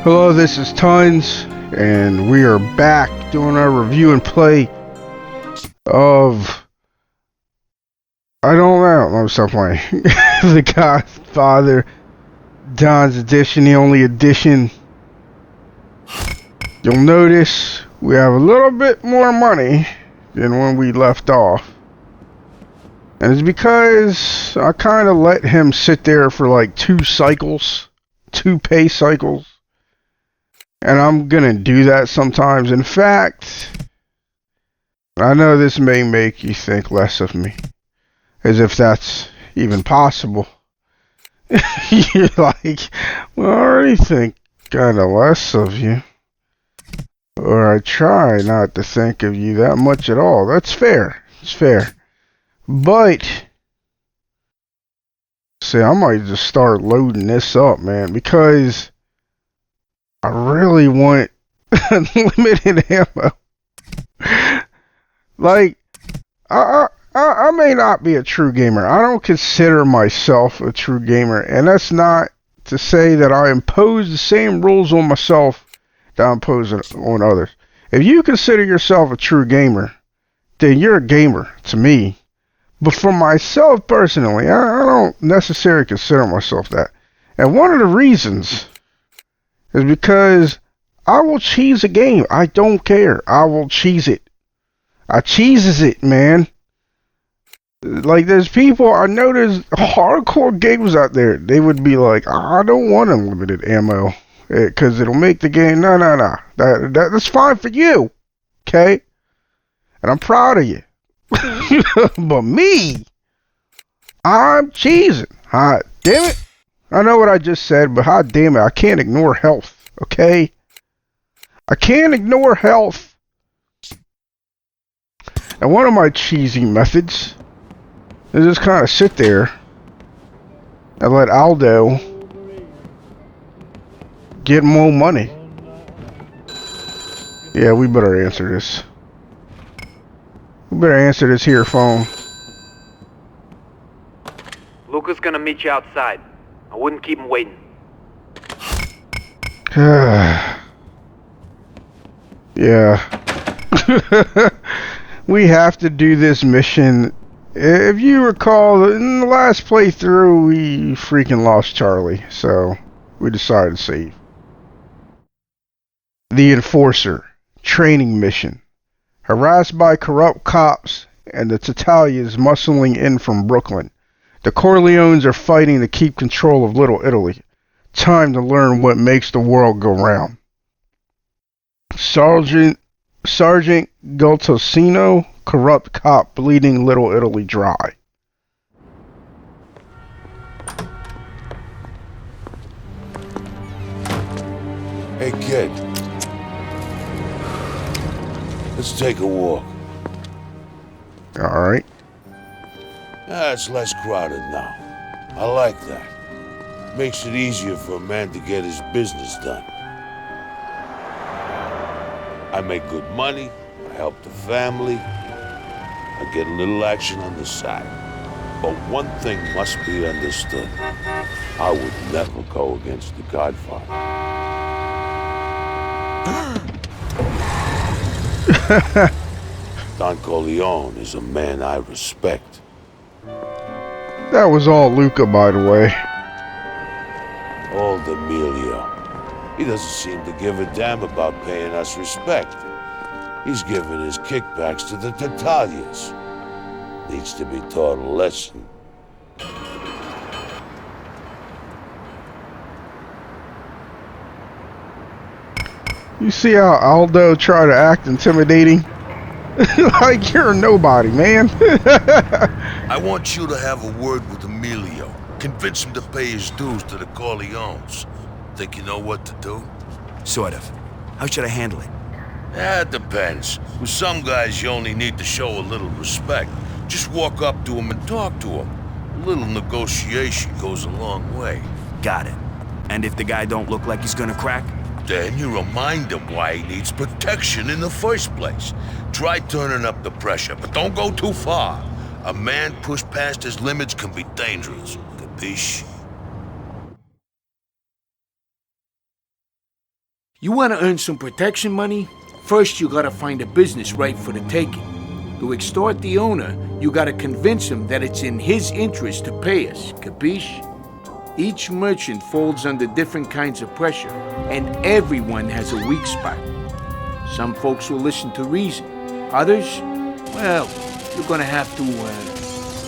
Hello, this is Tons, and we are back doing our review and play of... I don't know, I'm still playing. The Godfather, Don's Edition, the only edition. You'll notice we have a little bit more money than when we left off. And it's because I kind of let him sit there for like 2 cycles, 2 pay cycles. And I'm gonna do that sometimes. In fact, I know this may make you think less of me. As if that's even possible. You're like, well, I already think kinda less of you. Or I try not to think of you that much at all. That's fair. It's fair. But, see, I might just start loading this up, man. Because I really want unlimited ammo. Like, I may not be a true gamer. I don't consider myself a true gamer. And that's not to say that I impose the same rules on myself that I impose on others. If you consider yourself a true gamer, then you're a gamer to me. But for myself personally, I don't necessarily consider myself that. And one of the reasons is because I will cheese a game. I don't care. I will cheese it. I cheeses it, man. Like, there's people, I know there's hardcore gamers out there. They would be like, I don't want unlimited ammo. Because it'll make the game, no. That's fine for you. Okay? And I'm proud of you. But me, I'm cheesing. Hot damn it. I know what I just said, but hot damn it, I can't ignore health. Okay? I can't ignore health. And one of my cheesy methods is just kind of sit there and let Aldo get more money. Yeah, we better answer this. We better answer this here phone. Luca's gonna meet you outside. I wouldn't keep him waiting. Yeah. We have to do this mission. If you recall, in the last playthrough, we freaking lost Charlie, so we decided to save. The Enforcer training mission. Harassed by corrupt cops and the Tatalians muscling in from Brooklyn, the Corleones are fighting to keep control of Little Italy. Time to learn what makes the world go round. Sergeant Gultosino, corrupt cop bleeding Little Italy dry. Hey, kid. Let's take a walk. Alright. It's less crowded now. I like that. Makes it easier for a man to get his business done. I make good money, I help the family, I get a little action on the side. But one thing must be understood. I would never go against the Godfather. Don Corleone is a man I respect. That was all Luca, by the way. Old Emilio. He doesn't seem to give a damn about paying us respect. He's giving his kickbacks to the Tatalians. Needs to be taught a lesson. You see how Aldo tried to act intimidating? Like you're a nobody, man. I want you to have a word with Emilio. Convince him to pay his dues to the Corleones. Think you know what to do? Sort of. How should I handle it? It depends. With some guys, you only need to show a little respect. Just walk up to him and talk to him. A little negotiation goes a long way. Got it. And if the guy don't look like he's gonna crack? Then you remind him why he needs protection in the first place. Try turning up the pressure, but don't go too far. A man pushed past his limits can be dangerous. Capiche? You want to earn some protection money? First, you gotta find a business right for the taking. To extort the owner, you gotta convince him that it's in his interest to pay us, capiche? Each merchant folds under different kinds of pressure, and everyone has a weak spot. Some folks will listen to reason. Others, well, you're gonna have to,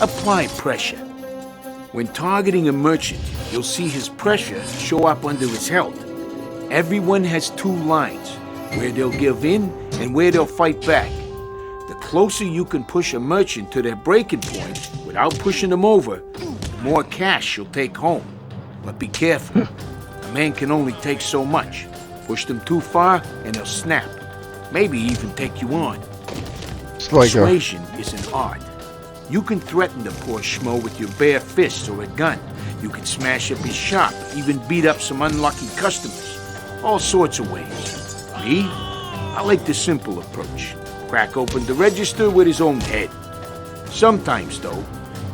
apply pressure. When targeting a merchant, you'll see his pressure show up under his health. Everyone has two lines, where they'll give in and where they'll fight back. The closer you can push a merchant to their breaking point without pushing them over, the more cash you'll take home. But be careful. A man can only take so much. Push them too far and they'll snap. Maybe even take you on. It's like Persuasion is an art. You can threaten the poor schmo with your bare fists or a gun. You can smash up his shop, even beat up some unlucky customers. All sorts of ways. Me? I like the simple approach. Crack open the register with his own head. Sometimes, though,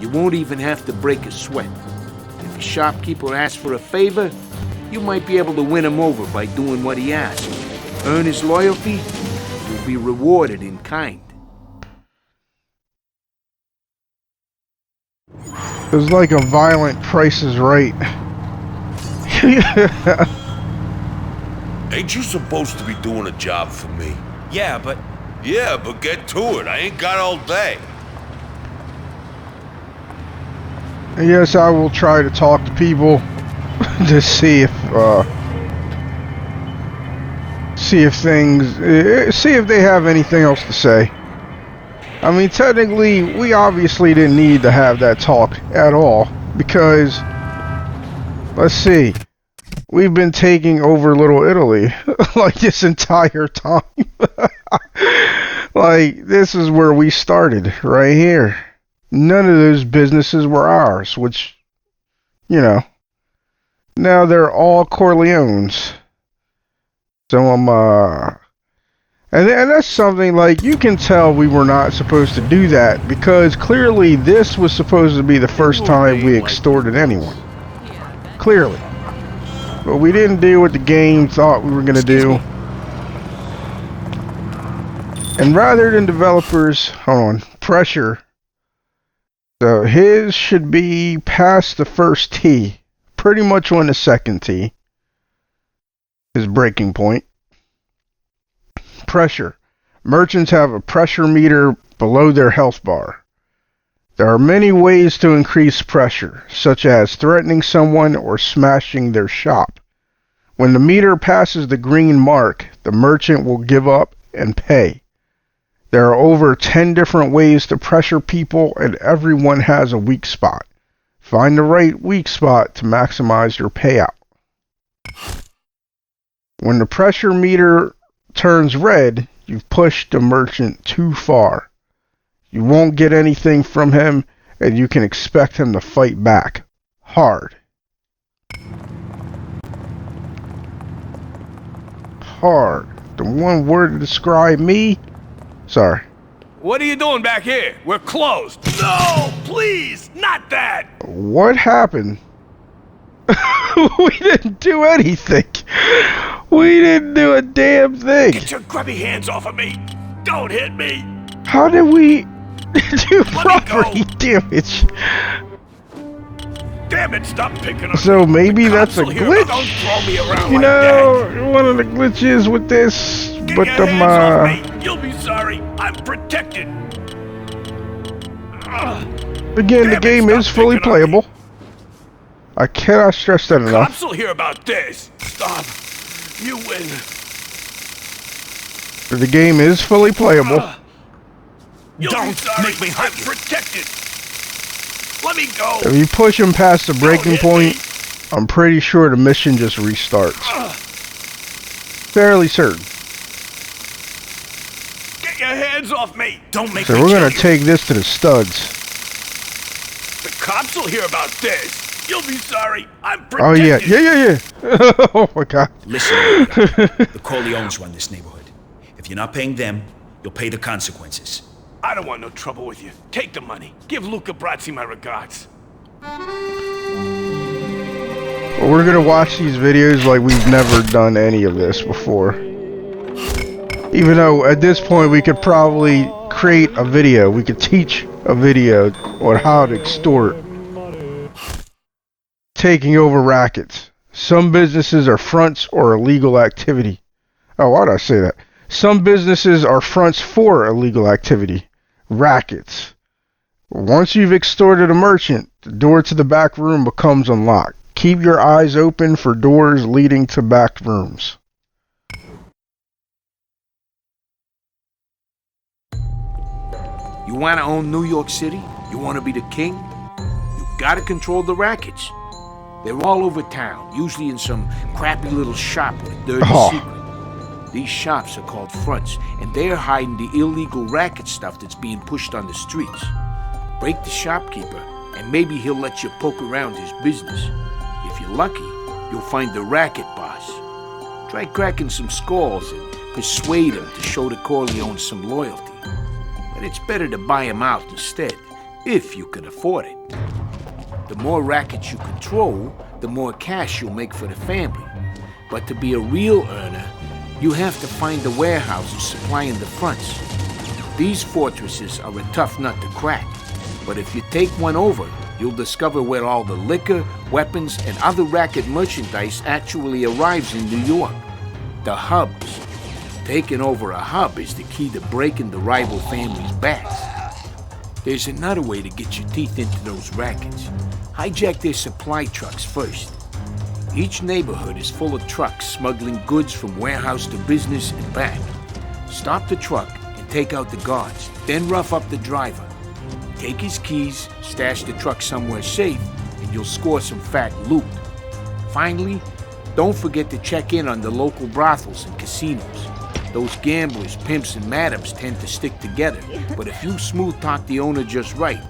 you won't even have to break a sweat. If a shopkeeper asks for a favor, you might be able to win him over by doing what he asks. Earn his loyalty, you'll be rewarded in kind. It's like a violent Price is Right. Ain't you supposed to be doing a job for me? Yeah, but Yeah, but get to it. I ain't got all day. Yes, I will try to talk to people to see if they have anything else to say. I mean, technically, we obviously didn't need to have that talk at all because, let's see, we've been taking over Little Italy like this entire time. Like, this is where we started, right here. None of those businesses were ours, which, you know, now they're all Corleone's. So and that's something, like, you can tell we were not supposed to do that because clearly this was supposed to be the first time we extorted anyone. Clearly. But we didn't do what the game thought we were going to do. And rather than developers, pressure, so his should be past the first tee, pretty much on the second tee, his breaking point. Pressure. Merchants have a pressure meter below their health bar. There are many ways to increase pressure, such as threatening someone or smashing their shop. When the meter passes the green mark, the merchant will give up and pay. There are over 10 different ways to pressure people, and everyone has a weak spot. Find the right weak spot to maximize your payout. When the pressure meter turns red, you've pushed the merchant too far. You won't get anything from him, and you can expect him to fight back hard. Hard. The one word to describe me? Sorry. What are you doing back here? We're closed. No, please, not that. What happened? We didn't do anything. We didn't do a damn thing. Get your grubby hands off of me. Don't hit me. How did we do property damage? Damn it, stop picking on So me. maybe The that's a cops will hear about- glitch. Don't throw me around You like know, that. one of the glitches with this, Get but your hands off me. You'll be sorry. I'm protected. again, the Damn it, game stop is fully picking on me. playable. I cannot stress that enough. Cops will hear about this. Stop. You win. The game is fully playable. You'll be sorry. Make me hurt. I'm protected. Let me go. If you push him past the breaking hit point, me. I'm pretty sure the mission just restarts. Fairly certain. Get your hands off me. Don't make So me we're gonna kill you. take this to the studs. The cops will hear about this. You'll be sorry. I'm Oh yeah, protected. yeah. Oh my god. listen, the Corleones run this neighborhood. If you're not paying them, you'll pay the consequences. I don't want no trouble with you. Take the money. Give Luca Brasi my regards. We're gonna watch these videos like we've never done any of this before. Even though at this point we could probably create a video, we could teach a video on how to extort. Taking over rackets. Some businesses are fronts or illegal activity. Oh, why did I say that? Some businesses are fronts for illegal activity. Rackets. Once you've extorted a merchant, the door to the back room becomes unlocked. Keep your eyes open for doors leading to back rooms. You want to own New York City? You want to be the king? You gotta control the rackets. They're all over town, usually in some crappy little shop with a dirty secret. These shops are called fronts, and they're hiding the illegal racket stuff that's being pushed on the streets. Break the shopkeeper, and maybe he'll let you poke around his business. If you're lucky, you'll find the racket boss. Try cracking some skulls and persuade him to show the Corleones some loyalty. But it's better to buy him out instead, if you can afford it. The more rackets you control, the more cash you'll make for the family. But to be a real earner, you have to find the warehouses supplying the fronts. These fortresses are a tough nut to crack, but if you take one over, you'll discover where all the liquor, weapons, and other racket merchandise actually arrives in New York. The hubs. Taking over a hub is the key to breaking the rival family's backs. There's another way to get your teeth into those rackets. Hijack their supply trucks first. Each neighborhood is full of trucks smuggling goods from warehouse to business and back. Stop the truck and take out the guards, then rough up the driver. Take his keys, stash the truck somewhere safe, and you'll score some fat loot. Finally, don't forget to check in on the local brothels and casinos. Those gamblers, pimps, and madams tend to stick together, but if you smooth talk the owner just right,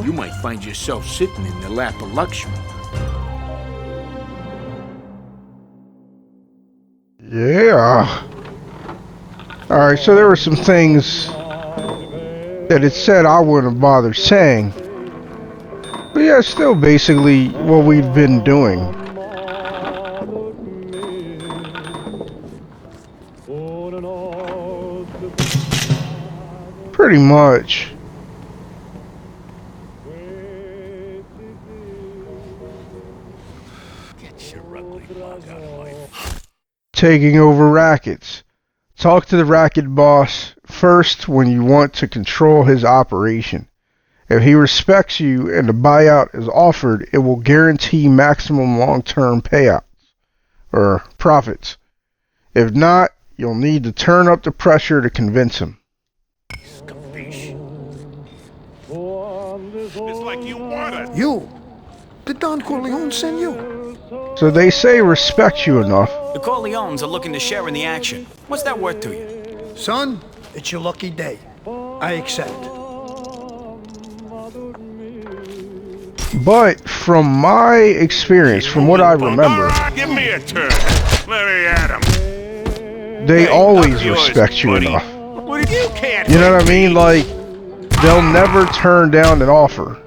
you might find yourself sitting in the lap of luxury. Yeah. Alright, so there were some things that it said I wouldn't bother saying. But yeah, still basically what we've been doing. Pretty much. Get your ugly mug out of my... Taking over rackets. Talk to the racket boss first when you want to control his operation. If he respects you and the buyout is offered, it will guarantee maximum long-term payouts or profits. If not, you'll need to turn up the pressure to convince him. It's like you wanted. You? Did Don Corleone send you? So they say respect you enough. The Corleones are looking to share in the action. What's that worth to you? Son, it's your lucky day. I accept. But from my experience, from what I remember, Give me a turn. Let me at him. they always respect you enough. You can't. You know what I mean? Like, they'll never turn down an offer.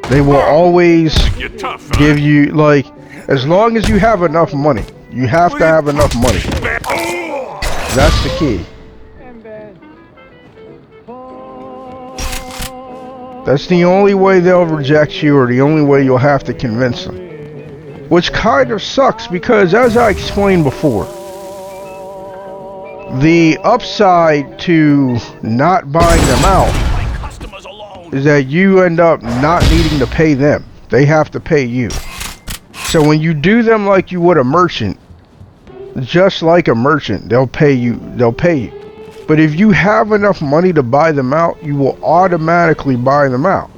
They will always You're tough, huh? give you, like, as long as you have enough money. You have to have enough money. That's the key. That's the only way they'll reject you, or the only way you'll have to convince them. Which kind of sucks because, as I explained before, the upside to not buying them out is that you end up not needing to pay them. They have to pay you. So when you do them like you would a merchant, just like a merchant, they'll pay you. But if you have enough money to buy them out, you will automatically buy them out.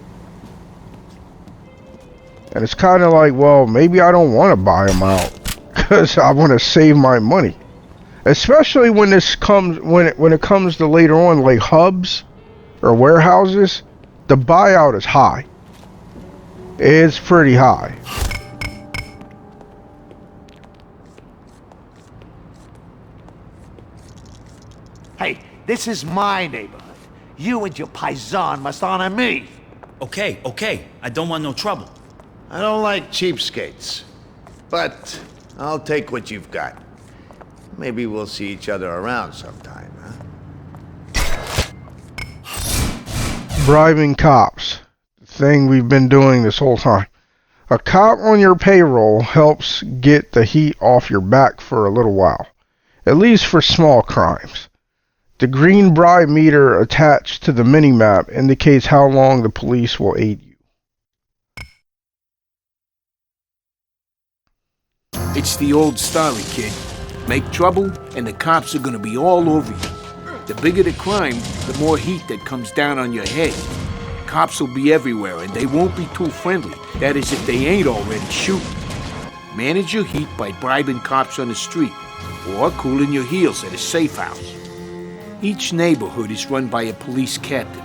And it's kind of like, well, maybe I don't want to buy them out because I want to save my money. Especially when this comes, when it comes to later on, like hubs or warehouses, the buyout is high. It's pretty high. Hey, this is my neighborhood. You and your paisan must honor me. Okay, I don't want no trouble. I don't like cheapskates. But I'll take what you've got. Maybe we'll see each other around sometime, huh? Bribing cops. The thing we've been doing this whole time. A cop on your payroll helps get the heat off your back for a little while. At least for small crimes. The green bribe meter attached to the minimap indicates how long the police will aid you. It's the old story, kid. Make trouble, and the cops are gonna be all over you. The bigger the crime, the more heat that comes down on your head. Cops will be everywhere, and they won't be too friendly. That is, if they ain't already shooting. Manage your heat by bribing cops on the street, or cooling your heels at a safe house. Each neighborhood is run by a police captain.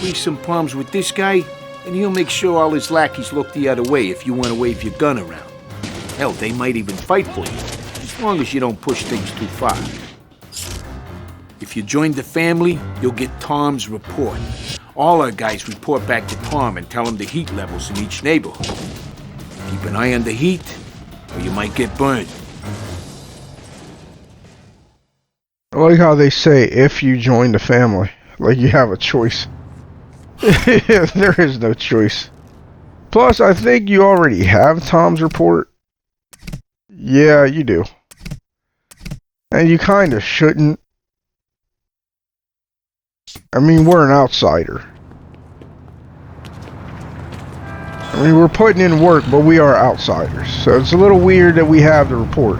Leave some problems with this guy, and he'll make sure all his lackeys look the other way if you want to wave your gun around. Hell, they might even fight for you, as long as you don't push things too far. If you join the family, you'll get Tom's report. All our guys report back to Tom and tell him the heat levels in each neighborhood. Keep an eye on the heat, or you might get burned. I like how they say, if you join the family. Like you have a choice. There is no choice. Plus, I think you already have Tom's report. Yeah, you do. And you kind of shouldn't. I mean, we're an outsider. I mean, we're putting in work, but we are outsiders. So it's a little weird that we have the report.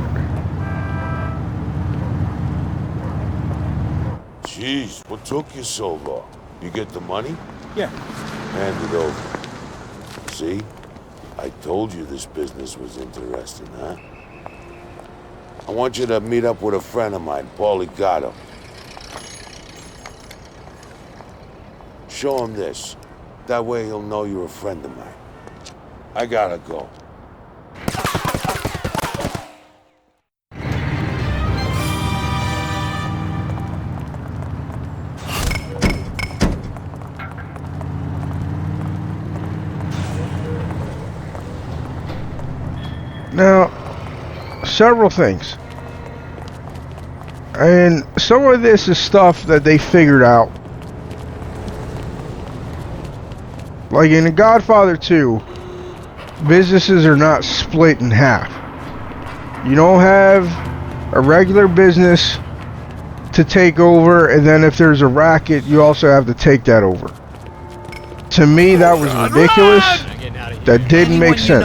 Jeez, what took you so long? You get the money? Yeah. Hand it over. See? I told you this business was interesting, huh? I want you to meet up with a friend of mine, Paulie Gatto. Show him this. That way he'll know you're a friend of mine. I gotta go. Now, several things. And some of this is stuff that they figured out. Like in Godfather 2, businesses are not split in half. You don't have a regular business to take over, and then if there's a racket, you also have to take that over. To me, that was ridiculous. That didn't make sense.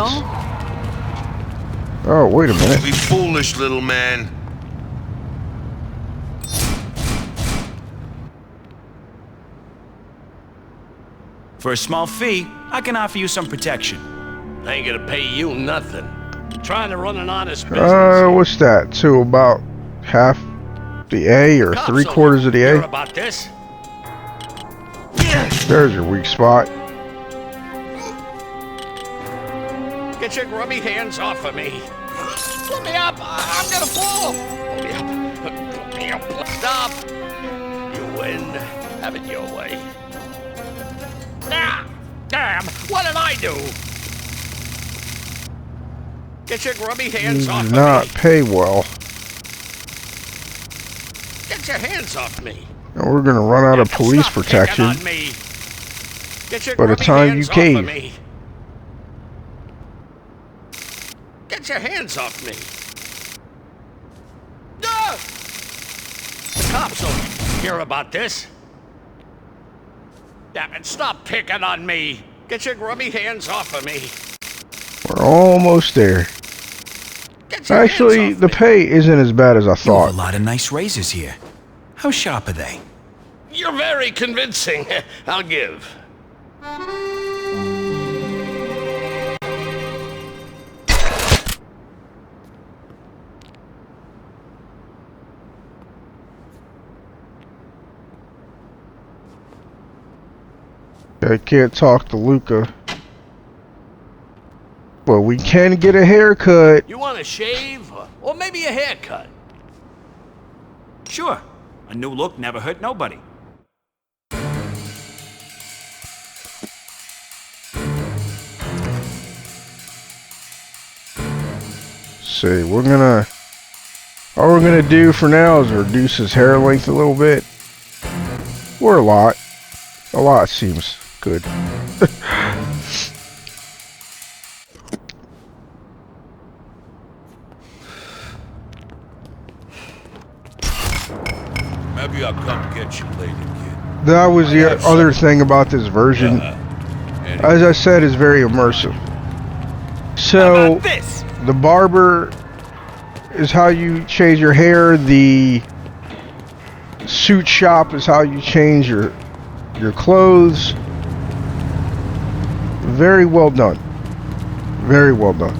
Oh, wait a minute. Don't be foolish, little man. For a small fee, I can offer you some protection. I ain't gonna pay you nothing. Trying to run an honest business. What's that? So about half the A or 3/4 of the A? About this? There's your weak spot. Get your grubby hands off of me. Put me up! I'm gonna fall! Put me up! Put me up! Stop! You win. Have it your way. Ah! Damn! What did I do? Get your grubby hands off of me. Not pay well. Get your hands off me. And we're gonna run out of police protection by the time you cave. Get your hands off me. No! The cops will hear about this. Damn it, stop picking on me. Get your grubby hands off of me. We're almost there. Actually, the pay isn't as bad as I You thought. have a lot of nice razors here. How sharp are they? You're very convincing. I'll give. I can't talk to Luca. But we can get a haircut. You want a shave? Or maybe a haircut? Sure. A new look never hurt nobody. see. All we're gonna do for now is reduce his hair length a little bit. Or a lot. A lot seems good. Maybe I'll come get you later, kid. That was the other thing about this version. As I said, is very immersive. So, the barber is how you change your hair. The suit shop is how you change your clothes. Very well done. Very well done.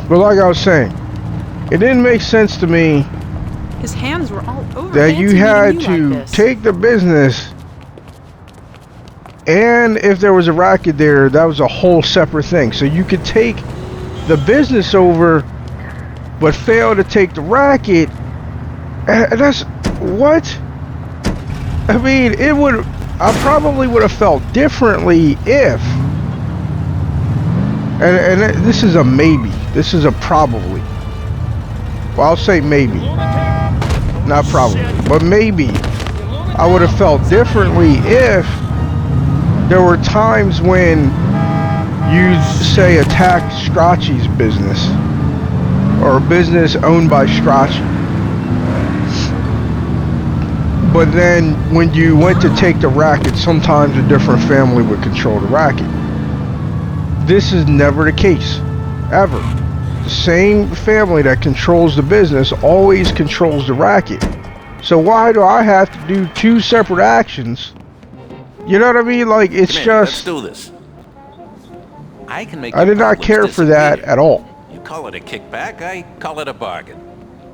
But like I was saying, it didn't make sense to me His hands were all over that you had to take the business, and if there was a racket there, that was a whole separate thing. So you could take the business over, but fail to take the racket. And that's what? I mean, I probably would have felt differently if, and this is a maybe. This is a probably. Well, I'll say maybe. Not probably, but maybe I would have felt differently if there were times when you'd say attack Scratchy's business or a business owned by Scratchy. But then when you went to take the racket, sometimes a different family would control the racket. This is never the case, ever. The same family that controls the business always controls the racket. So why do I have to do two separate actions? You know what I mean? Like, it's just... Let's do this. I can make I did not care for that at all. You call it a kickback, I call it a bargain.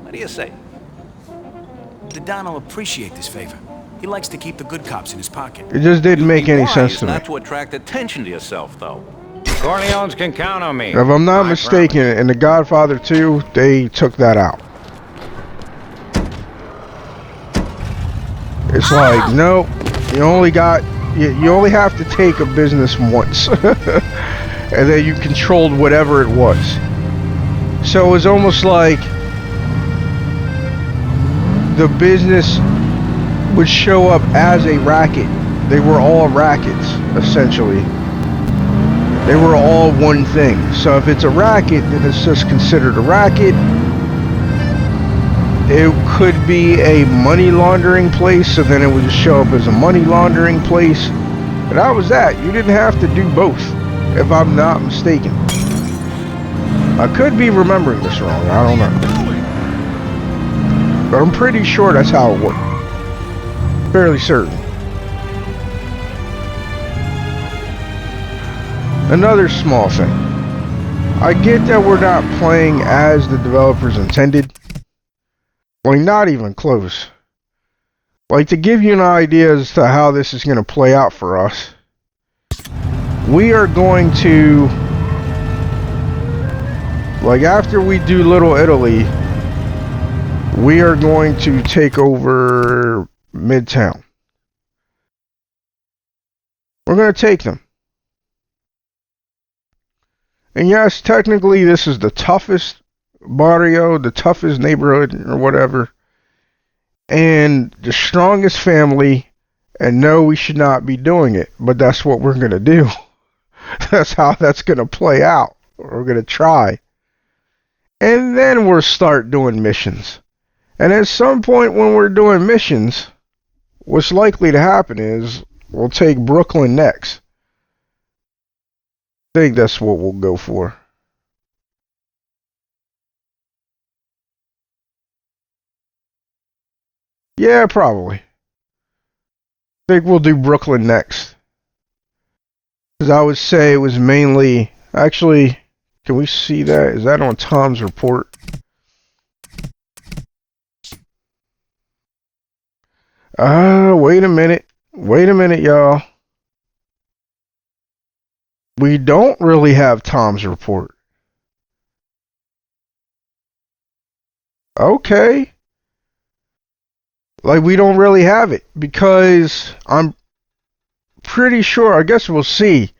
What do you say? The Don will appreciate this favor. He likes to keep the good cops in his pocket. It just didn't make any sense to me. Not to attract attention to yourself, though. Corleones can count on me. If I'm not mistaken, in the Godfather 2, they took that out. It's like, no, you only have to take a business once. And then you controlled whatever it was. So it was almost like the business would show up as a racket. They were all rackets, essentially. They were all one thing. So if it's a racket, then it's just considered a racket. It could be a money laundering place, so then it would just show up as a money laundering place. And that was that. You didn't have to do both, if I'm not mistaken. I could be remembering this wrong. I don't know. But I'm pretty sure that's how it worked. Fairly certain. Another small thing. I get that we're not playing as the developers intended. Like, not even close. Like, to give you an idea as to how this is going to play out for us, we are going to, like, after we do Little Italy, we are going to take over Midtown. We're going to take them. And yes, technically this is the toughest barrio, the toughest neighborhood, or whatever. And the strongest family. And no, we should not be doing it. But that's what we're going to do. That's how that's going to play out. We're going to try. And then we'll start doing missions. And at some point when we're doing missions, what's likely to happen is we'll take Brooklyn next. I think that's what we'll go for. Yeah, probably. I think we'll do Brooklyn next. Because I would say it was mainly... Actually, can we see that? Is that on Tom's report? Wait a minute. Wait a minute, y'all. We don't really have Tom's report. Okay. Like, we don't really have it. Because I'm pretty sure, I guess we'll see.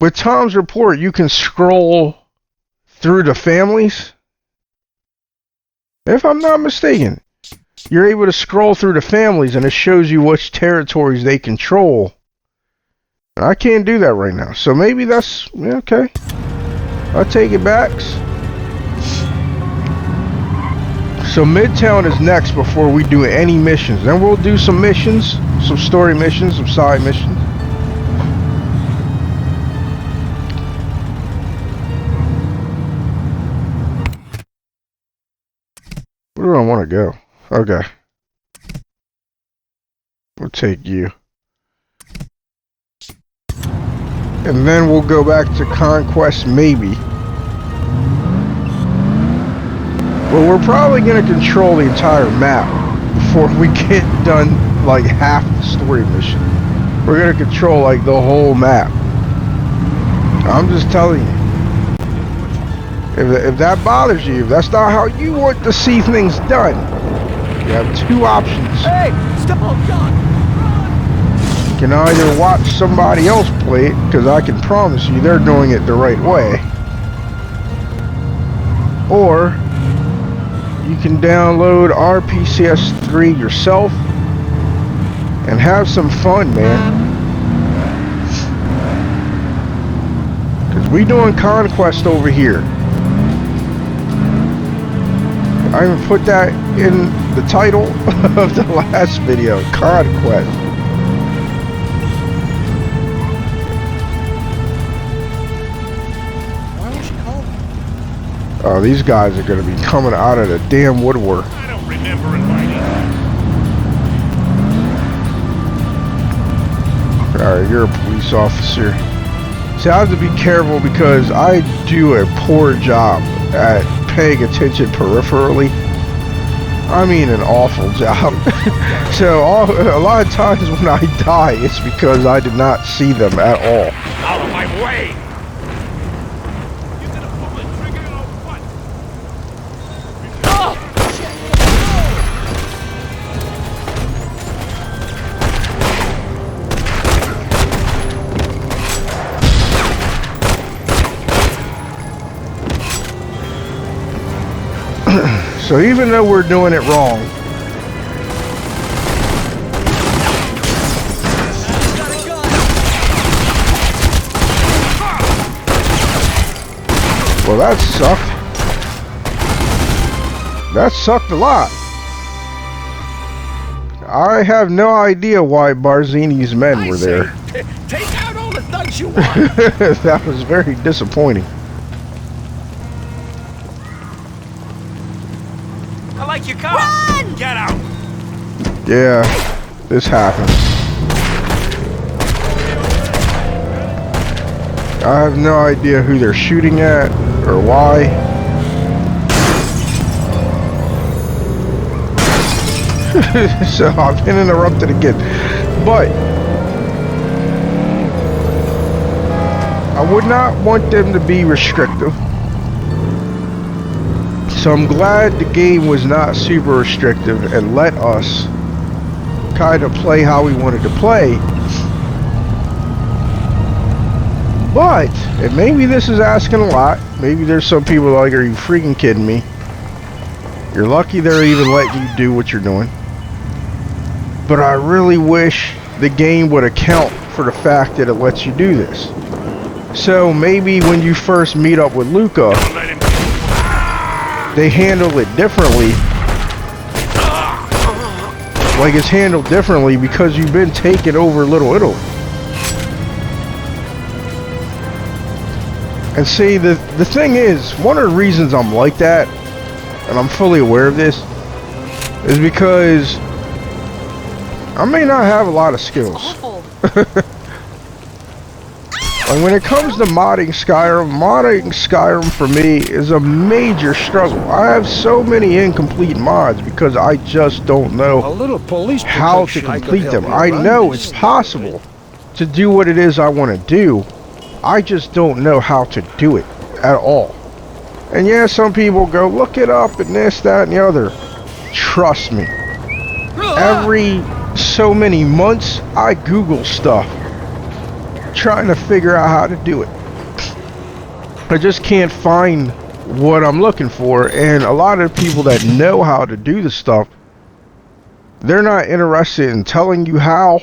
With Tom's report, you can scroll through the families. If I'm not mistaken, you're able to scroll through the families and it shows you which territories they control. I can't do that right now, so maybe that's yeah, okay. I'll take it back. So Midtown is next before we do any missions. Then we'll do some missions, some story missions, some side missions. Where do I want to go? Okay. We'll take you. And then we'll go back to Conquest, maybe. Well, we're probably going to control the entire map before we get done, like, half the story mission. We're going to control, like, the whole map. I'm just telling you. If that bothers you, if that's not how you want to see things done, you have two options. Hey, stop! Oh, God! You can either watch somebody else play it, because I can promise you they're doing it the right way. Or you can download RPCS3 yourself and have some fun, man. Because we doing Conquest over here. I even put that in the title of the last video, Conquest. Oh, these guys are going to be coming out of the damn woodwork. I don't remember inviting. Alright, you're a police officer. See, I have to be careful because I do a poor job at paying attention peripherally. I mean an awful job. So a lot of times when I die, it's because I did not see them at all. Out of my way! So even though we're doing it wrong, well, that sucked. That sucked a lot. I have no idea why Barzini's men were there. Take out all the thugs you want. That was very disappointing. I like your car. Run! Get out! Yeah, this happens. I have no idea who they're shooting at or why. So I've been interrupted again. But I would not want them to be restrictive. So I'm glad the game was not super restrictive and let us kind of play how we wanted to play. But, and maybe this is asking a lot. Maybe there's some people like, are you freaking kidding me? You're lucky they're even letting you do what you're doing. But I really wish the game would account for the fact that it lets you do this. So maybe when you first meet up with Luca, they handle it differently. Like it's handled differently because you've been taking over Little Italy. And see, the thing is, one of the reasons I'm like that, and I'm fully aware of this, is because I may not have a lot of skills. And when it comes to modding Skyrim for me is a major struggle. I have so many incomplete mods because I just don't know how to complete them. I know it's possible to do what it is I want to do. I just don't know how to do it at all. And yeah, some people go, look it up and this, that, and the other. Trust me. Every so many months, I Google stuff. trying to figure out how to do it. I just can't find what I'm looking for, and a lot of the people that know how to do the stuff, they're not interested in telling you how.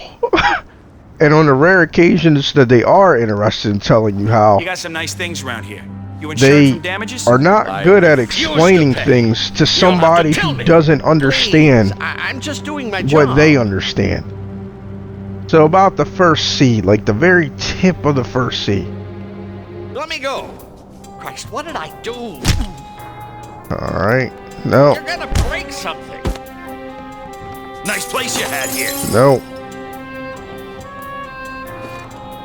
And on the rare occasions that they are interested in telling you how, You got some nice things around here. You insured they from damages? are not good at explaining things to somebody who doesn't understand I'm just doing my what job. they understand. So about the first C, like the very tip of the first C. Let me go. Christ, what did I do? Alright. No. You're gonna break something. Nice place you had here. No.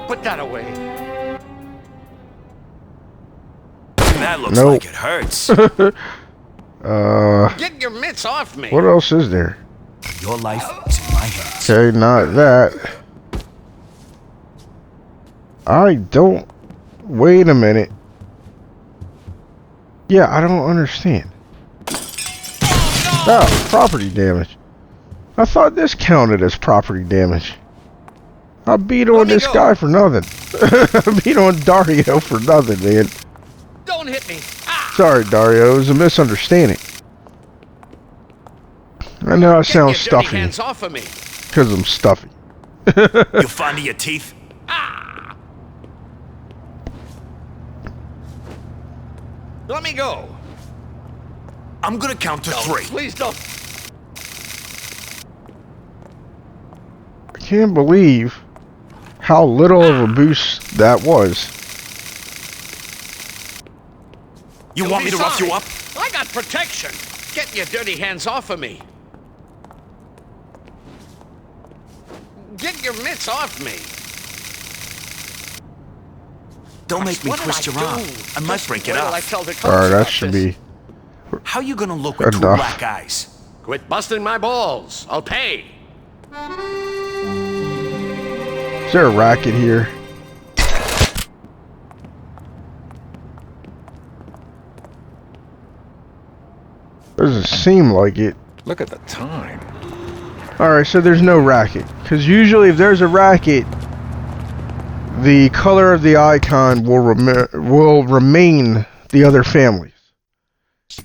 Put that away. That looks Nope. like it hurts. Get your mitts off me. What else is there? Your life is in my hands. Okay, not that. I don't... Wait a minute. Yeah, I don't understand. Oh, property damage. I thought this counted as property damage. I beat on this guy for nothing. I beat on Dario for nothing, man. Don't hit me. Sorry, Dario. It was a misunderstanding. I know I sound Get your dirty stuffy. hands off of me. Because I'm stuffy. You fond of your teeth? Let me go. I'm gonna count to 3. Please don't. I can't believe how little of a boost that was. You want me to rough you up? I got protection. Get your dirty hands off of me. Get your mitts off me. Don't make me What did twist I your arm. do? I might Just break it wait till I off. tell the cops Alright, that about should this. be How you gonna look with 2 enough. black eyes? Quit busting my balls. I'll pay. Is there a racket here? Doesn't seem like it. Look at the time. Alright, so there's no racket. Because usually if there's a racket, the color of the icon will remain the other families.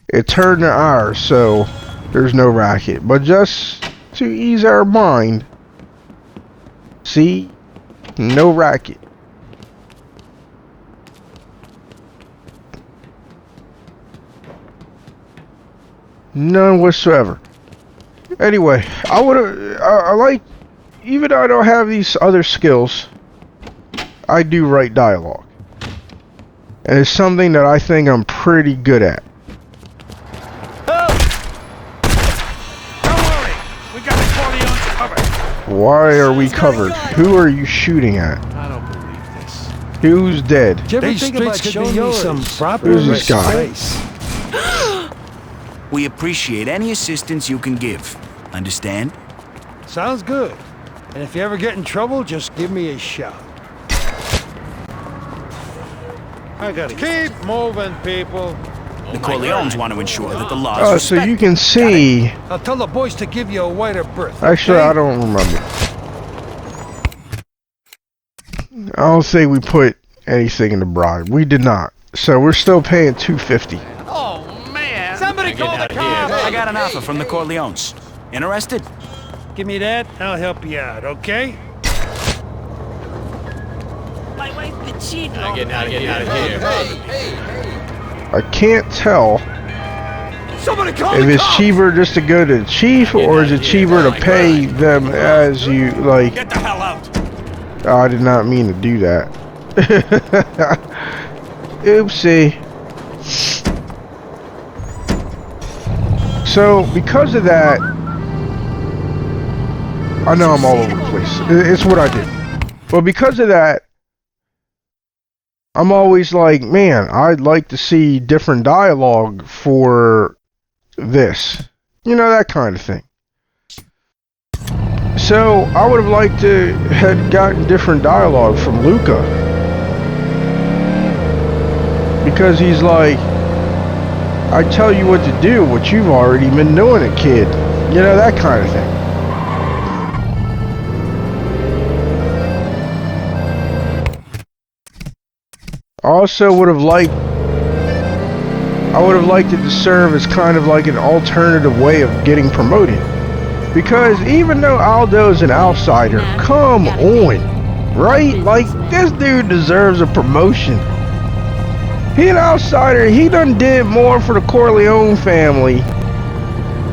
It turned to ours, so there's no racket. But just to ease our mind, see? No racket. None whatsoever. Anyway, I like, even though I don't have these other skills, I do write dialogue. And it's something that I think I'm pretty good at. Why are we covered? Who are you shooting at? I don't believe this. Who's dead? Did you ever think about showing me some proper Who's this guy? space? We appreciate any assistance you can give. Understand? Sounds good. And if you ever get in trouble, just give me a shout. I gotta Keep moving, people. The Corleones want to ensure that the laws Oh, so you can see. I'll tell the boys to give you a wider berth. Actually, okay? I don't remember. I don't think we put anything in the bribe. We did not. So we're still paying $250. Oh, man. Somebody call the cops! I got an offer from the Corleones. Interested? Give me that, I'll help you out, okay? Get out of here. I can't tell Somebody call if the it's cops! cheaper just to go to the chief or is it cheaper to pay them as you like. Get the hell out! Oh, I did not mean to do that. Oopsie. So because of that, I know I'm all over the place. It's what I do. But because of that, I'm always like, man, I'd like to see different dialogue for this. You know, that kind of thing. So, I would have liked to have gotten different dialogue from Luca. Because he's like, I tell you what to do, what you've already been doing it, kid. You know, that kind of thing. I also would have liked it to serve as kind of like an alternative way of getting promoted. Because even though Aldo is an outsider, come on, right? Like, this dude deserves a promotion. He an outsider, he done did more for the Corleone family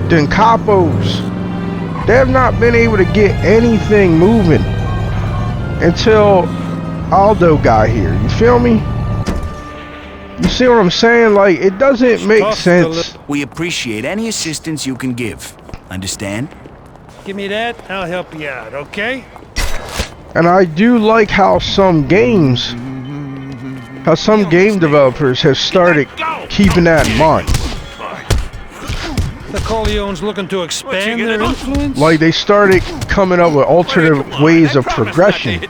than Capos. They have not been able to get anything moving until Aldo got here. You feel me? You see what I'm saying? Like, it doesn't make sense. We appreciate any assistance you can give. Understand? Give me that, I'll help you out, okay? And I do like how some game developers have started keeping that in mind. The Corleone's looking to expand their influence? Like, they started coming up with alternate ways of progression.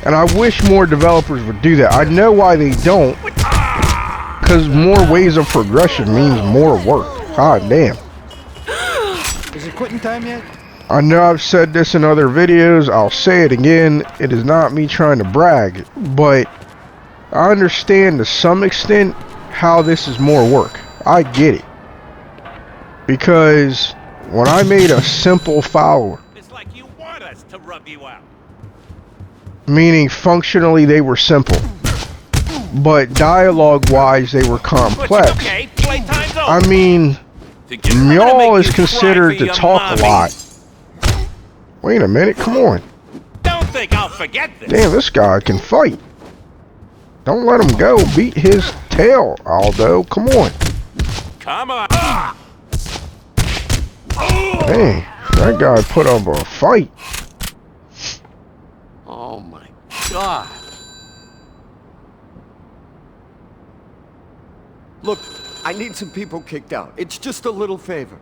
And I wish more developers would do that. I know why they don't. Because more ways of progression means more work. God damn. Is it quitting time yet? I know I've said this in other videos. I'll say it again. It is not me trying to brag. But I understand to some extent how this is more work. I get it. Because when I made a simple follower, It's like you want us to rub you out. meaning functionally they were simple, but dialogue-wise they were complex. Okay, playtime's over. I mean, Mjol is considered to talk a lot. Wait a minute, come on. Don't think I'll forget this. Damn, this guy can fight. Don't let him go. Beat his tail, Aldo. Come on. Come on. Dang, that guy put up a fight. Oh my God. Look, I need some people kicked out. It's just a little favor.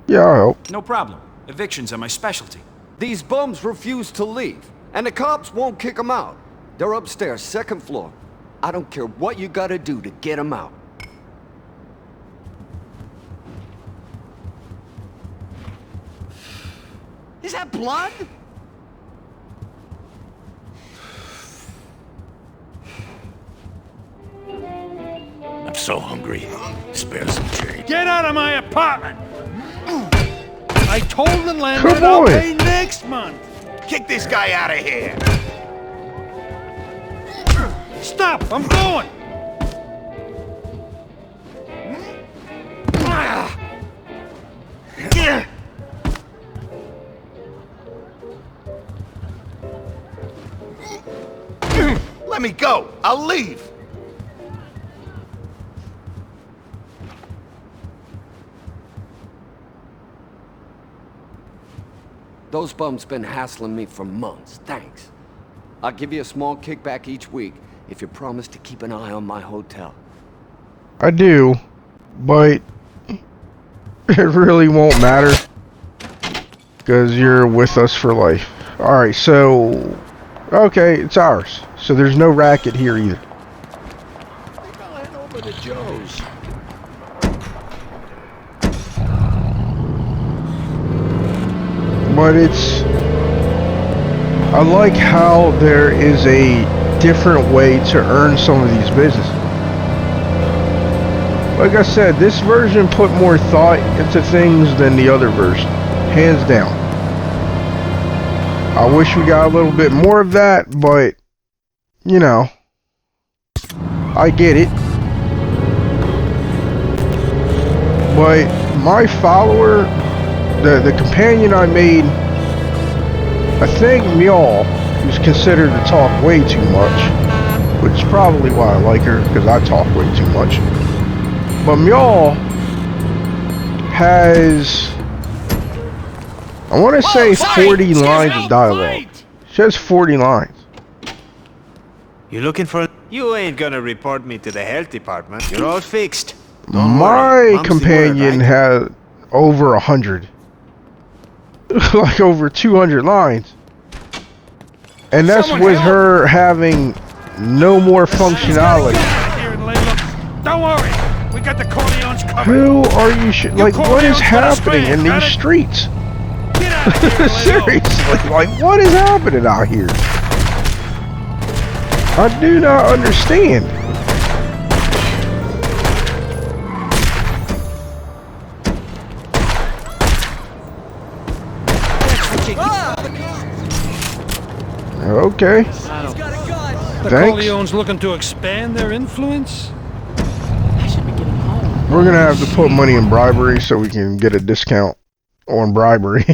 Yeah, I hope. No problem. Evictions are my specialty. These bums refuse to leave, and the cops won't kick them out. They're upstairs, second floor. I don't care what you gotta do to get them out. Is that blood? I'm so hungry. Spare some change. Get out of my apartment! I told the landlord I'll pay next month! Kick this guy out of here. Stop! I'm going! Let me go. I'll leave. Those bums been hassling me for months. Thanks. I'll give you a small kickback each week if you promise to keep an eye on my hotel. I do, but it really won't matter because you're with us for life. Alright, so okay, it's ours. So there's no racket here either. I'll head over to Joe's. But I like how there is a different way to earn some of these businesses. Like I said, this version put more thought into things than the other version, hands down. I wish we got a little bit more of that, but you know, I get it. But my follower, the companion I made, I think Mjol, who's considered to talk way too much, which is probably why I like her, because I talk way too much. But Mjol has, I want to say 40 lines of dialogue. She has 40 lines. You looking for... You ain't gonna report me to the health department. You're all fixed. My companion had over 100. Like over 200 lines. And that's with her having no more functionality. Don't worry, we got the Corleones covered. Who are you? Like, what is happening in these streets? Seriously, like, what is happening out here? I do not understand. Okay. The Thanks. Corleones looking to expand their influence? We're gonna have to put money in bribery so we can get a discount on bribery.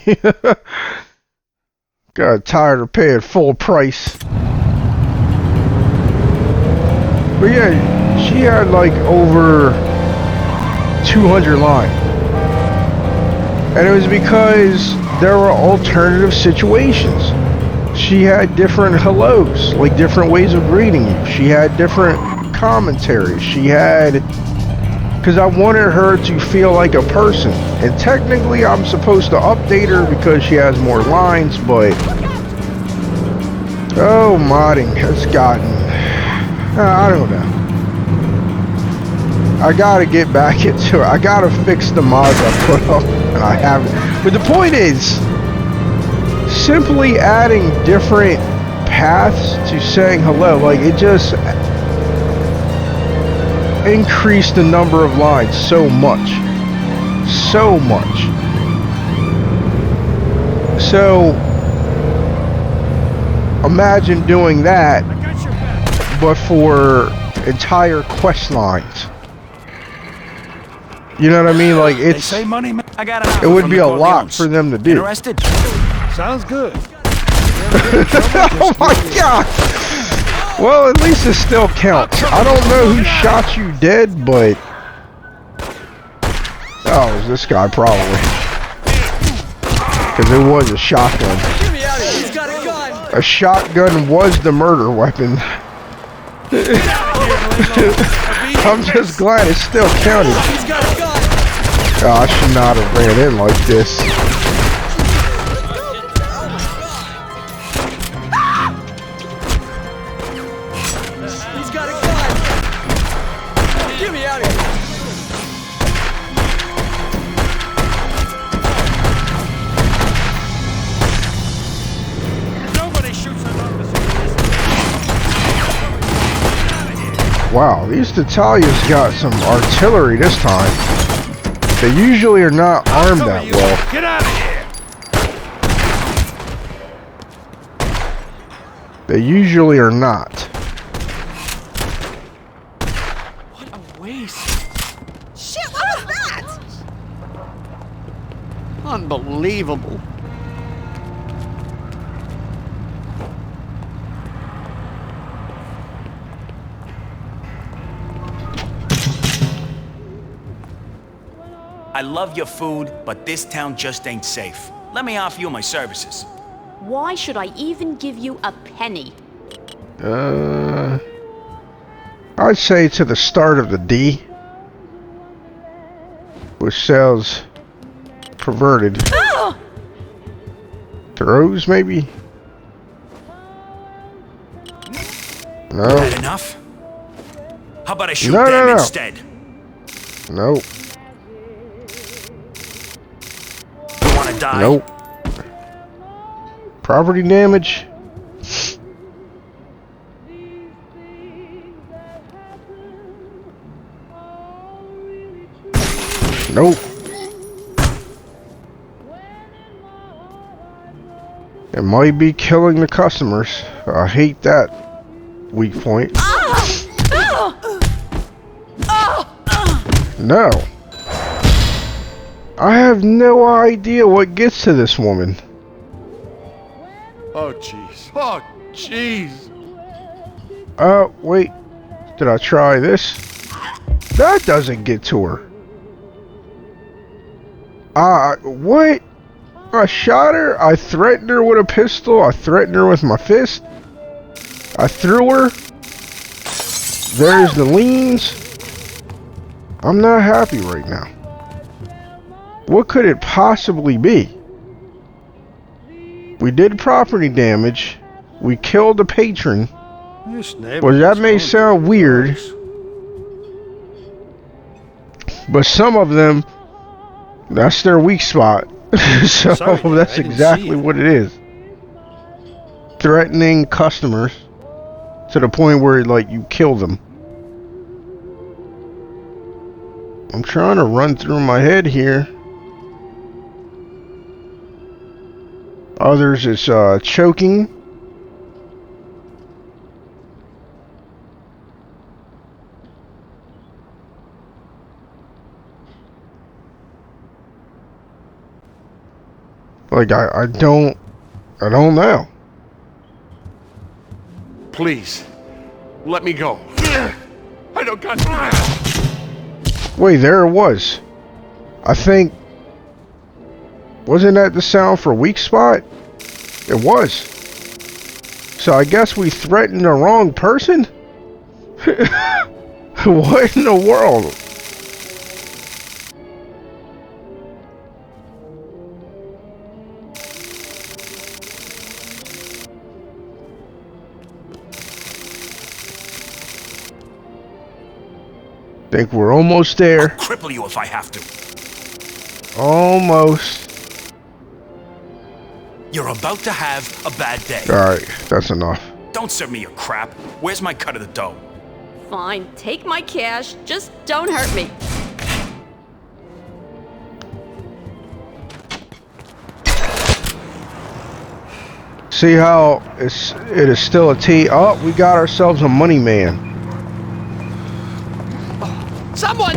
Got tired of paying full price. But yeah, she had like over 200 lines. And it was because there were alternative situations. She had different hellos, like different ways of greeting you. She had different commentaries. She had... Because I wanted her to feel like a person. And technically I'm supposed to update her because she has more lines, but... Oh, modding has gotten... I don't know. I gotta get back into it. I gotta fix the mods I put up, and I haven't. But the point is, simply adding different paths to saying hello, like it just increased the number of lines so much. So much. So, imagine doing that, but for entire quest lines. You know what I mean? Like it's. They say money. I got it would be a lot for them to do. Interested? Sounds good. Oh my god! Well, at least it still counts. I don't know who shot you dead, but oh, it was this guy probably, because it was a shotgun. A shotgun was the murder weapon. I'm just glad it still counted. Oh, I should not have ran in like this. He's got a gun! Get me out of here! Nobody shoots an officer. Wow, these Italians got some artillery this time. They usually are not armed that well. Get out of here! They usually are not. What a waste. Shit, what was that? Unbelievable. I love your food, but this town just ain't safe. Let me offer you my services. Why should I even give you a penny? I'd say to the start of the D, which sells perverted throws, maybe? No. That enough? How about I shoot them instead? Nope. Die. Nope. Property damage? Nope. It might be killing the customers. I hate that weak point. No. I have no idea what gets to this woman. Oh, jeez. Oh, jeez. Wait. Did I try this? That doesn't get to her. What? I shot her. I threatened her with a pistol. I threatened her with my fist. I threw her. There's the liens. I'm not happy right now. What could it possibly be? We did property damage. We killed a patron. Well, that may sound weird, but some of them, that's their weak spot. So that's exactly what it is. Threatening customers To the point where, like, you kill them. I'm trying to run through my head here. Others is choking. Like, I don't know. Please, let me go. I don't got... Wait, there it was. I think... Wasn't that the sound for weak spot? It was. So I guess we threatened the wrong person? What in the world? Think we're almost there. I'll cripple you if I have to. Almost. You're about to have a bad day. Alright, that's enough. Don't serve me your crap. Where's my cut of the dough? Fine, take my cash, just don't hurt me. See how it is still a T? Oh, we got ourselves a money man. Someone!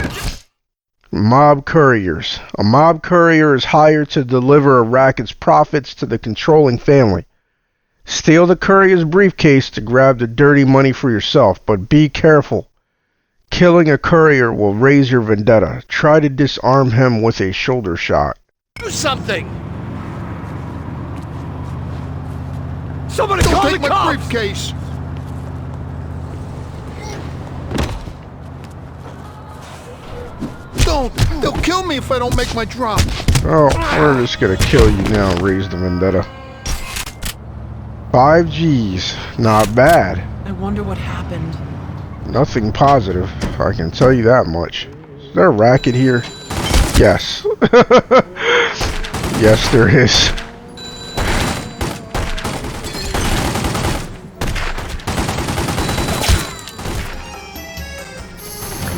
Mob couriers. A mob courier is hired to deliver a racket's profits to the controlling family. Steal the courier's briefcase to grab the dirty money for yourself, but be careful. Killing a courier will raise your vendetta. Try to disarm him with a shoulder shot. Do something! Somebody call the Don't take my cops! briefcase! Don't! They'll kill me if I don't make my drop. Oh, we're just gonna kill you now and raise the vendetta. 5 G's. Not bad. I wonder what happened. Nothing positive. I can tell you that much. Is there a racket here? Yes. Yes, there is.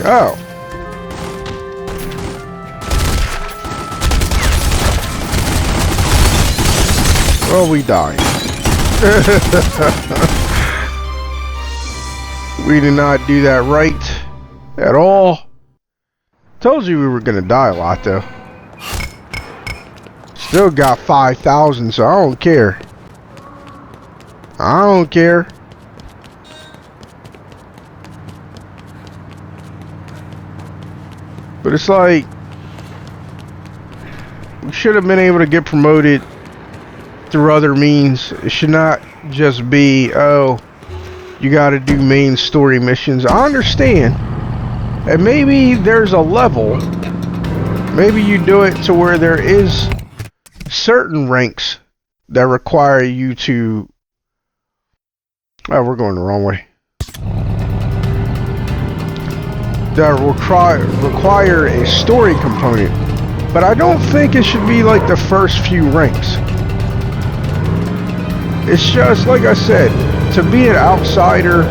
Oh. Well, we died. We did not do that right at all. Told you we were gonna die a lot though. Still got 5,000, so I don't care. I don't care. But it's like, we should have been able to get promoted through other means. It should not just be, oh, you gotta do main story missions. I understand. And maybe there's a level. Maybe you do it to where there is certain ranks that require you to... Oh, we're going the wrong way. That require a story component, but I don't think it should be like the first few ranks. It's just, like I said, to be an outsider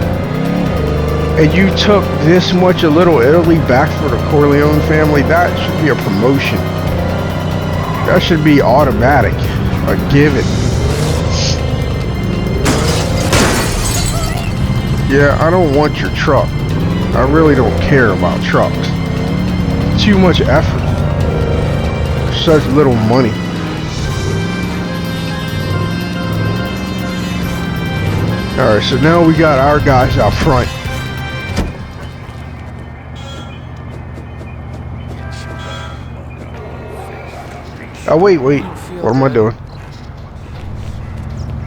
and you took this much of Little Italy back for the Corleone family, that should be a promotion. That should be automatic, a given. Yeah, I don't want your truck. I really don't care about trucks. Too much effort. Such little money. Alright, so now we got our guys out front. Oh, wait. What am I doing?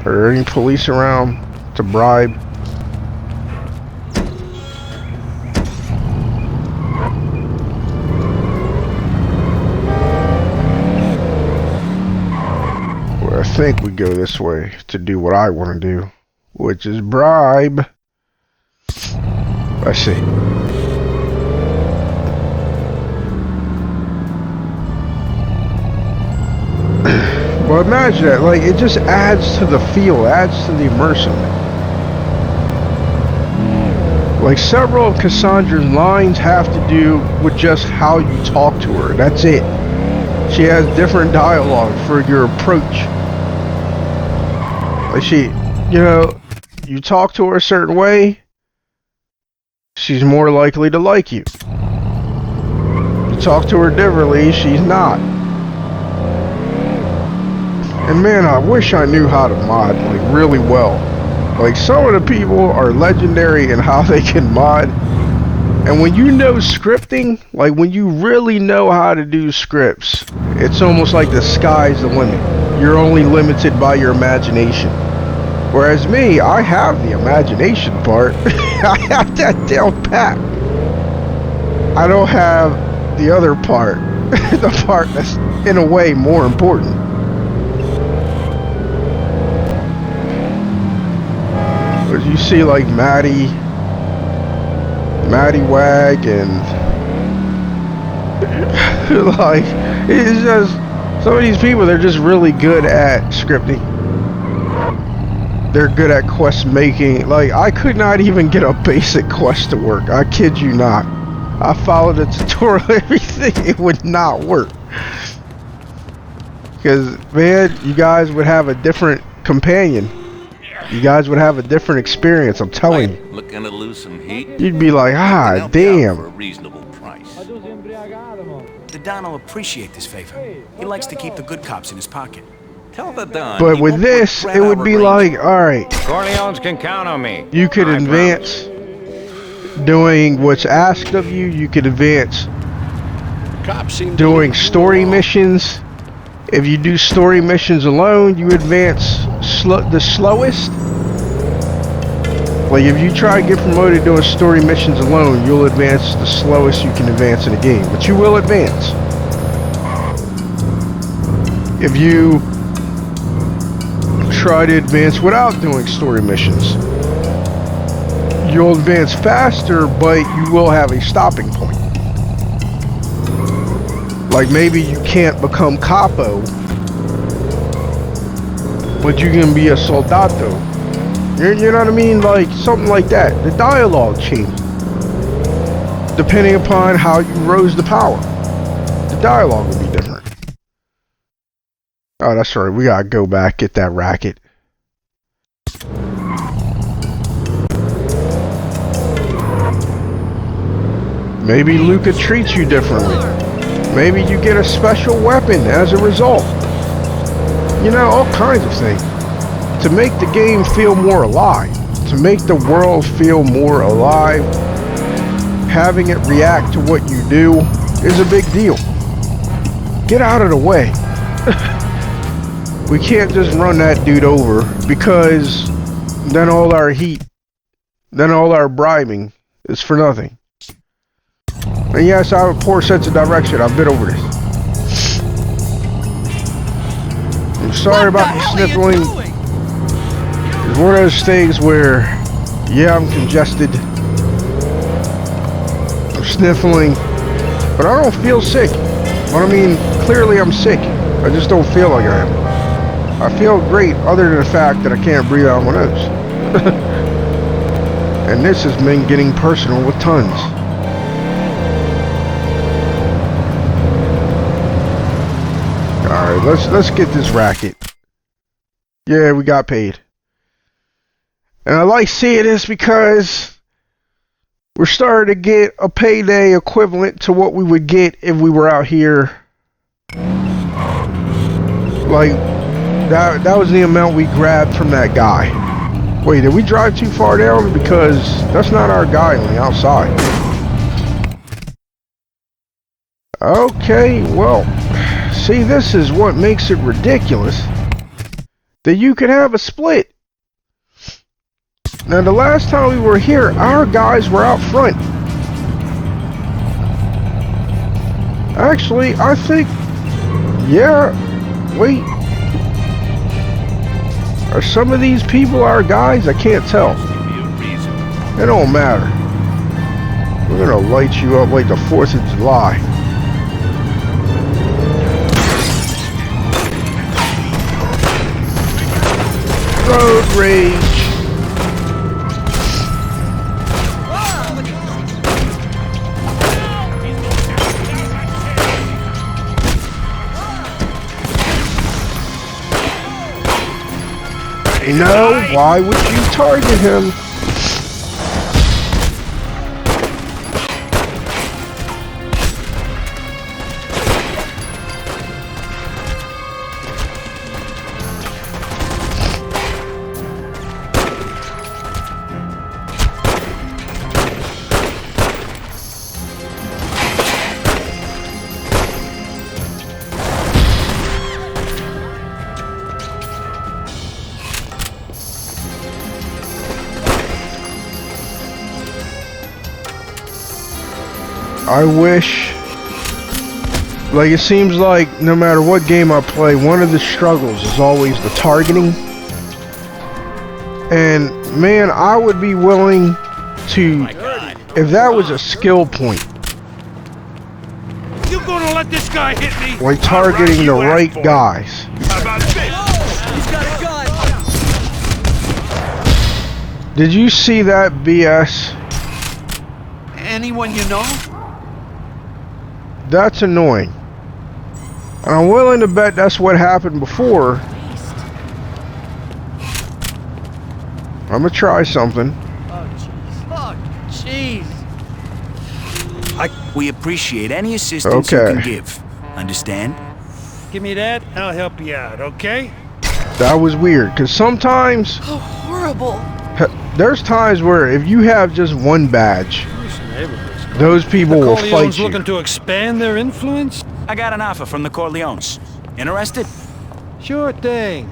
Are there any police around to bribe? I think we go this way to do what I want to do, which is bribe. I see. Well, imagine that. Like, it just adds to the feel, adds to the immersion. Like several of Cassandra's lines have to do with just how you talk to her. That's it. She has different dialogue for your approach. Like you talk to her a certain way, she's more likely to like you. You talk to her differently, she's not. And man, I wish I knew how to mod like really well. Like some of the people are legendary in how they can mod. And when you know scripting, like when you really know how to do scripts, it's almost like the sky's the limit. You're only limited by your imagination. Whereas me, I have the imagination part. I have that down pat. I don't have the other part. The part that's in a way more important. But you see like Maddie Wag and like it's just some of these people, they're just really good at scripting. They're good at quest making. Like I could not even get a basic quest to work. I kid you not. I followed the tutorial, everything, it would not work. Because man, you guys would have a different companion. You guys would have a different experience, I'm telling you. Looking to lose some heat? You'd be like, ah, damn. For a reasonable price. The Don will appreciate this favor. He likes to keep the good cops in his pocket. Tell the Don. But with this, it would be like, alright. Corleones can count on me. You could advance doing what's asked of you. You could advance doing story missions. If you do story missions alone, you advance the slowest. Like if you try to get promoted doing story missions alone, you'll advance the slowest you can advance in the game. But you will advance. If you try to advance without doing story missions, you'll advance faster, but you will have a stopping point. Like maybe you can't become capo, but you can be a soldato. You know what I mean? Like something like that. The dialogue changes depending upon how you rose the power. The dialogue will be different. Oh, that's right. We gotta go back, get that racket. Maybe Luca treats you differently. Maybe you get a special weapon as a result. You know, all kinds of things. To make the game feel more alive. To make the world feel more alive. Having it react to what you do is a big deal. Get out of the way. We can't just run that dude over, because then all our heat, then all our bribing is for nothing. And yes, I have a poor sense of direction. I've been over this. I'm sorry about the sniffling. It's one of those things where, yeah, I'm congested. I'm sniffling, but I don't feel sick. What I mean, clearly I'm sick. I just don't feel like I am. I feel great, other than the fact that I can't breathe out my nose. And this has been getting personal with tons. Alright, let's get this racket. Yeah, we got paid. And I like seeing this because we're starting to get a payday equivalent to what we would get if we were out here. Like, that was the amount we grabbed from that guy. Wait, did we drive too far down? Because that's not our guy on the outside. Okay, well, see, this is what makes it ridiculous. That you could have a split. Now, the last time we were here, our guys were out front. Actually, I think... Yeah, wait. Are some of these people our guys? I can't tell. It don't matter. We're gonna light you up like the 4th of July. Road rage. No, why would you target him? I wish, like, it seems like no matter what game I play, one of the struggles is always the targeting. And man, I would be willing to, if that was a skill point, You gonna let this guy hit me? like targeting the right guys. How about this? He's got a gun! Did you see that BS? Anyone you know? That's annoying. And I'm willing to bet that's what happened before. I'm gonna try something. Oh, jeez. We appreciate any assistance you can give. Understand? Give me that, I'll help you out, okay? That was weird, because sometimes Oh, horrible. there's times where if you have just one badge, those people will fight Corleone's you. looking to expand their influence? I got an offer from the Corleones. Interested? Sure thing.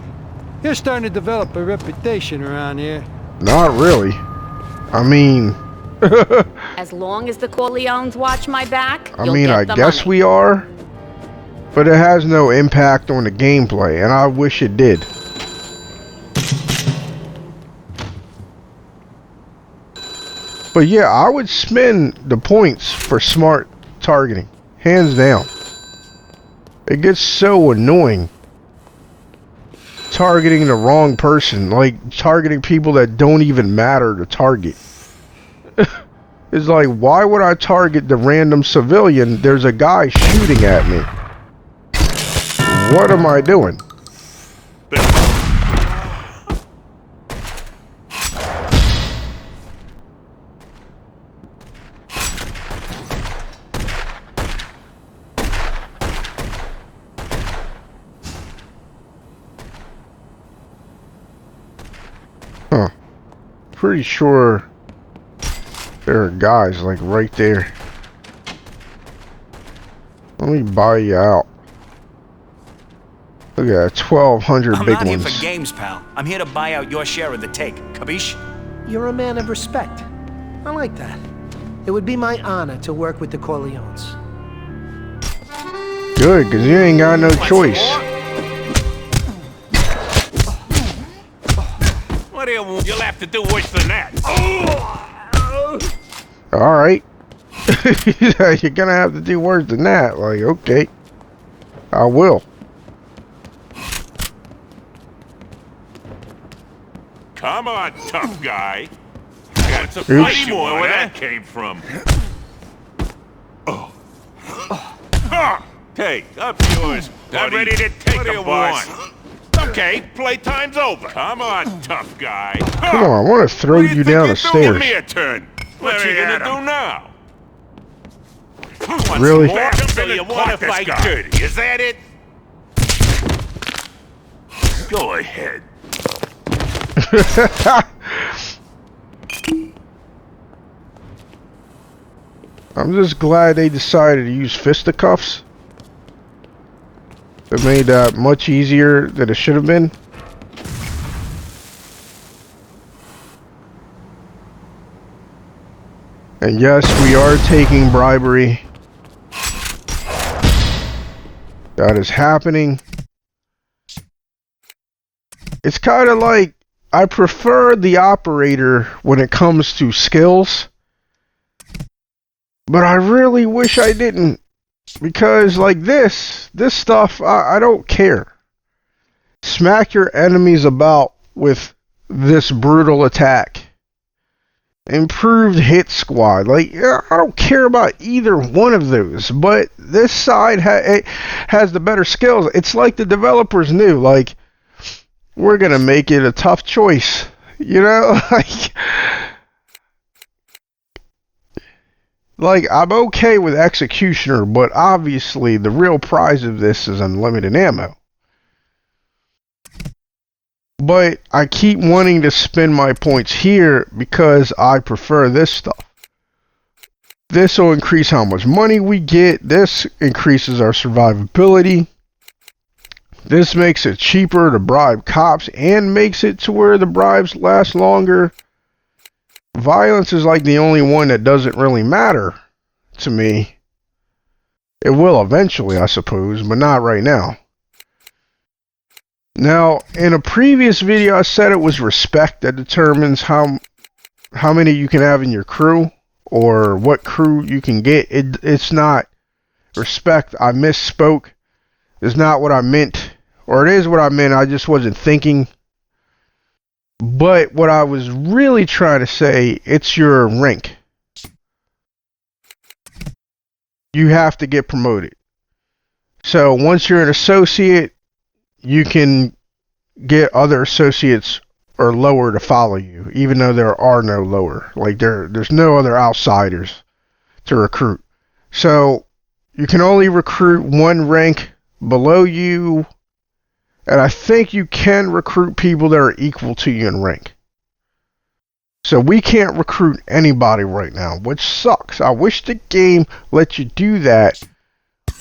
You're starting to develop a reputation around here. Not really. I mean, As long as the Corleones watch my back, I you'll mean, get I the guess money. we are, but it has no impact on the gameplay, and I wish it did. But yeah, I would spend the points for smart targeting, hands down. It gets so annoying targeting the wrong person, like targeting people that don't even matter to target. It's like, why would I target the random civilian? There's a guy shooting at me. What am I doing? Huh. Pretty sure there are guys like right there. Let me buy you out. Look at that, 1,200 I'm big not here ones. for games, pal. I'm here to buy out your share of the take. Capiche? You're a man of respect. I like that. It would be my honor to work with the Corleones. Good, because you ain't got no choice. What do you want? You'll have to do worse than that. Alright. You're gonna have to do worse than that. Like, okay. I will. Come on, tough guy. I got some Oops. funny more where that came from. Oh. Hey, up yours, buddy. I'm ready to take a boss. Okay, playtime's over. Come on, tough guy. Come on, I want to throw you down the Give stairs. me a turn. What you gonna do now? Really? So you want to fight dirty, is that it? Go ahead. I'm just glad they decided to use fisticuffs. It made that much easier than it should have been. And yes, we are taking bribery. That is happening. It's kind of like, I prefer the operator when it comes to skills. But I really wish I didn't. Because like this stuff, I don't care. Smack your enemies about with this brutal attack. Improved hit squad. Like, I don't care about either one of those. But this side has the better skills. It's like the developers knew. Like, we're gonna make it a tough choice. You know, like I'm okay with executioner, but obviously the real prize of this is unlimited ammo. But I keep wanting to spend my points here because I prefer this stuff. This will increase how much money we get. This increases our survivability. This makes it cheaper to bribe cops and makes it to where the bribes last longer. Violence is like the only one that doesn't really matter to me. It will eventually, I suppose, but not right now. Now, in a previous video, I said it was respect that determines how many you can have in your crew or what crew you can get. It's not respect. I misspoke. It's not what I meant, or it is what I meant. I just wasn't thinking. But what I was really trying to say, it's your rank. You have to get promoted. So once you're an associate, you can get other associates or lower to follow you, even though there are no lower. Like there's no other outsiders to recruit. So you can only recruit one rank below you, and I think you can recruit people that are equal to you in rank. So we can't recruit anybody right now, which sucks. I wish the game let you do that.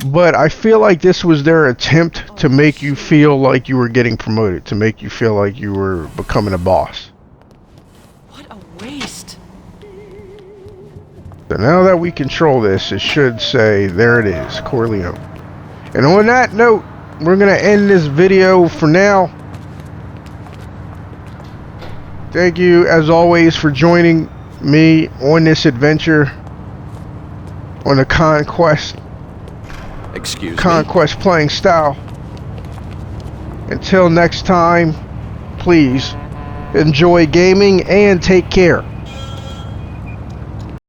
But I feel like this was their attempt to make you feel like you were getting promoted, to make you feel like you were becoming a boss. What a waste. So now that we control this, it should say, there it is, Corleone. And on that note, we're going to end this video for now. Thank you, as always, for joining me on this adventure on the Conquest. Conquest playing style. Until next time, please enjoy gaming and take care.